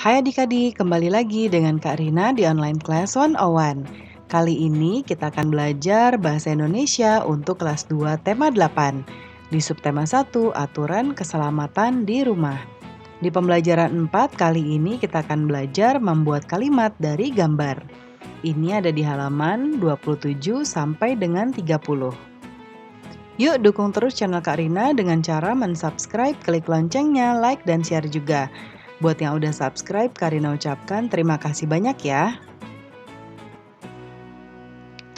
Hai adik-adik, kembali lagi dengan Kak Rina di Online Class 101. Kali ini kita akan belajar Bahasa Indonesia untuk kelas 2 tema 8. Di subtema 1, Aturan Keselamatan di Rumah. Di pembelajaran 4 kali ini kita akan belajar membuat kalimat dari gambar. Ini ada di halaman 27 sampai dengan 30. Yuk dukung terus channel Kak Rina dengan cara mensubscribe, klik loncengnya, like, dan share juga. Buat yang udah subscribe, Kak Rina ucapkan terima kasih banyak ya.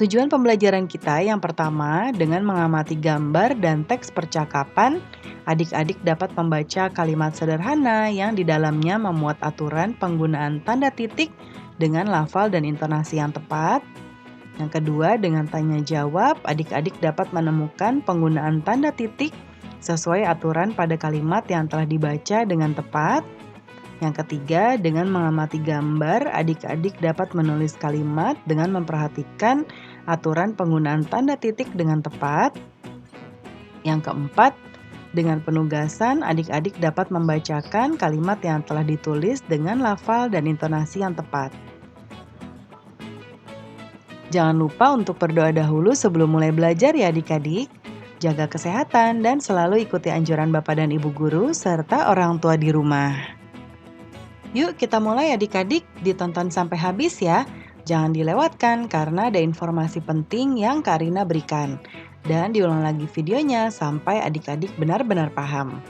Tujuan pembelajaran kita yang pertama, dengan mengamati gambar dan teks percakapan, adik-adik dapat membaca kalimat sederhana yang di dalamnya memuat aturan penggunaan tanda titik dengan lafal dan intonasi yang tepat. Yang kedua, dengan tanya jawab, adik-adik dapat menemukan penggunaan tanda titik sesuai aturan pada kalimat yang telah dibaca dengan tepat. Yang ketiga, dengan mengamati gambar, adik-adik dapat menulis kalimat dengan memperhatikan aturan penggunaan tanda titik dengan tepat. Yang keempat, dengan penugasan, adik-adik dapat membacakan kalimat yang telah ditulis dengan lafal dan intonasi yang tepat. Jangan lupa untuk berdoa dahulu sebelum mulai belajar ya adik-adik. Jaga kesehatan dan selalu ikuti anjuran Bapak dan Ibu guru serta orang tua di rumah. Yuk kita mulai adik-adik, ditonton sampai habis ya. Jangan dilewatkan karena ada informasi penting yang Kak Rina berikan. Dan diulang lagi videonya sampai adik-adik benar-benar paham.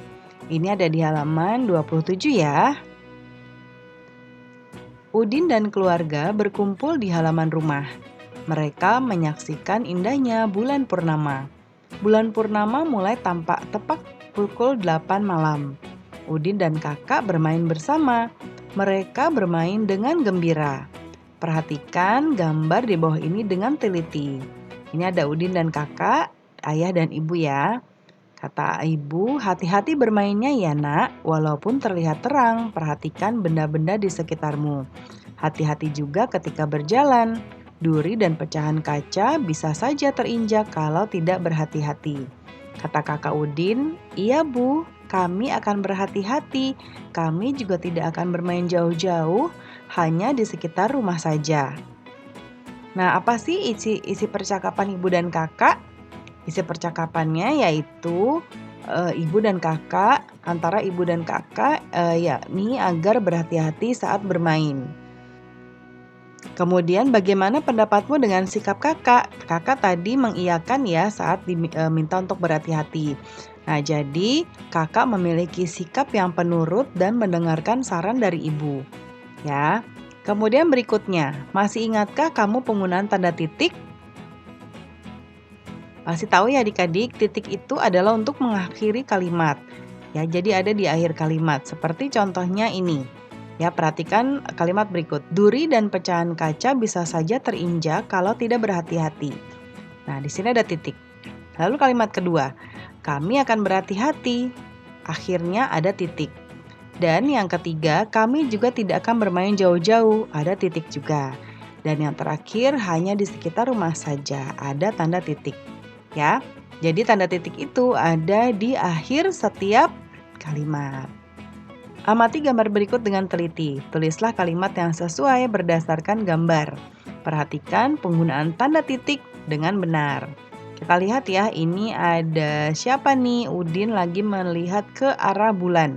Ini ada di halaman 27 ya. Udin dan keluarga berkumpul di halaman rumah. Mereka menyaksikan indahnya bulan purnama. Bulan purnama mulai tampak tepat pukul 8 malam. Udin dan kakak bermain bersama. Mereka bermain dengan gembira. Perhatikan gambar di bawah ini dengan teliti. Ini ada Udin dan kakak, ayah dan ibu ya. Kata ibu, hati-hati bermainnya ya nak, walaupun terlihat terang, perhatikan benda-benda di sekitarmu. Hati-hati juga ketika berjalan. Duri dan pecahan kaca bisa saja terinjak kalau tidak berhati-hati. Kata kakak Udin, iya bu, kami akan berhati-hati. Kami juga tidak akan bermain jauh-jauh, hanya di sekitar rumah saja. Nah, apa sih isi percakapan ibu dan kakak? Isi percakapannya yaitu ibu dan kakak, antara ibu dan kakak yakni agar berhati-hati saat bermain. Kemudian bagaimana pendapatmu dengan sikap kakak? Kakak tadi mengiyakan ya saat diminta untuk berhati-hati. Nah, jadi kakak memiliki sikap yang penurut dan mendengarkan saran dari ibu. Ya. Kemudian berikutnya, masih ingatkah kamu penggunaan tanda titik? Pasti tahu ya adik-adik, titik itu adalah untuk mengakhiri kalimat. Ya, jadi ada di akhir kalimat. Seperti contohnya ini. Ya, perhatikan kalimat berikut. Duri dan pecahan kaca bisa saja terinjak kalau tidak berhati-hati. Nah, di sini ada titik. Lalu kalimat kedua, kami akan berhati-hati. Akhirnya ada titik. Dan yang ketiga, kami juga tidak akan bermain jauh-jauh. Ada titik juga. Dan yang terakhir, hanya di sekitar rumah saja. Ada tanda titik. Ya, jadi tanda titik itu ada di akhir setiap kalimat. Amati gambar berikut dengan teliti. Tulislah kalimat yang sesuai berdasarkan gambar. Perhatikan penggunaan tanda titik dengan benar. Kita lihat ya, ini ada siapa nih? Udin lagi melihat ke arah bulan.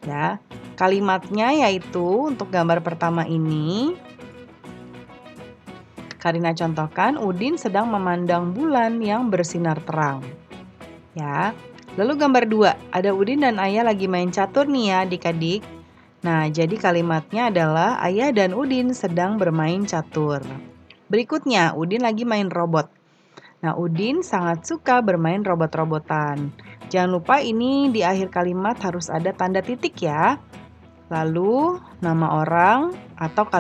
Ya, kalimatnya yaitu untuk gambar pertama ini, Kak Rina contohkan, Udin sedang memandang bulan yang bersinar terang. Ya. Lalu gambar 2, ada Udin dan ayah lagi main catur nih ya adik-adik. Nah, jadi kalimatnya adalah ayah dan Udin sedang bermain catur. Berikutnya, Udin lagi main robot. Nah, Udin sangat suka bermain robot-robotan. Jangan lupa ini di akhir kalimat harus ada tanda titik ya. Lalu nama orang atau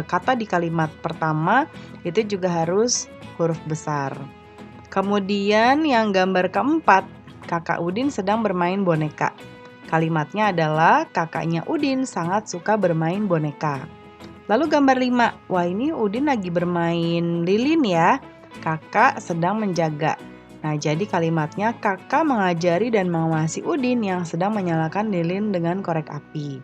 kata di kalimat pertama itu juga harus huruf besar. Kemudian yang gambar keempat, kakak Udin sedang bermain boneka. Kalimatnya adalah kakaknya Udin sangat suka bermain boneka. Lalu gambar 5, wah ini Udin lagi bermain lilin ya. Kakak sedang menjaga. Nah, jadi kalimatnya kakak mengajari dan mengawasi Udin yang sedang menyalakan lilin dengan korek api.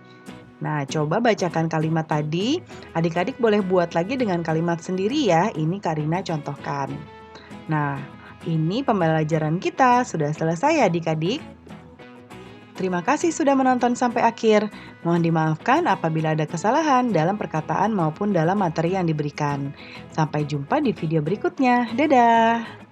Nah, coba bacakan kalimat tadi. Adik-adik boleh buat lagi dengan kalimat sendiri ya. Ini Karina contohkan. Nah, ini pembelajaran kita sudah selesai ya adik-adik. Terima kasih sudah menonton sampai akhir. Mohon dimaafkan apabila ada kesalahan dalam perkataan maupun dalam materi yang diberikan. Sampai jumpa di video berikutnya. Dadah!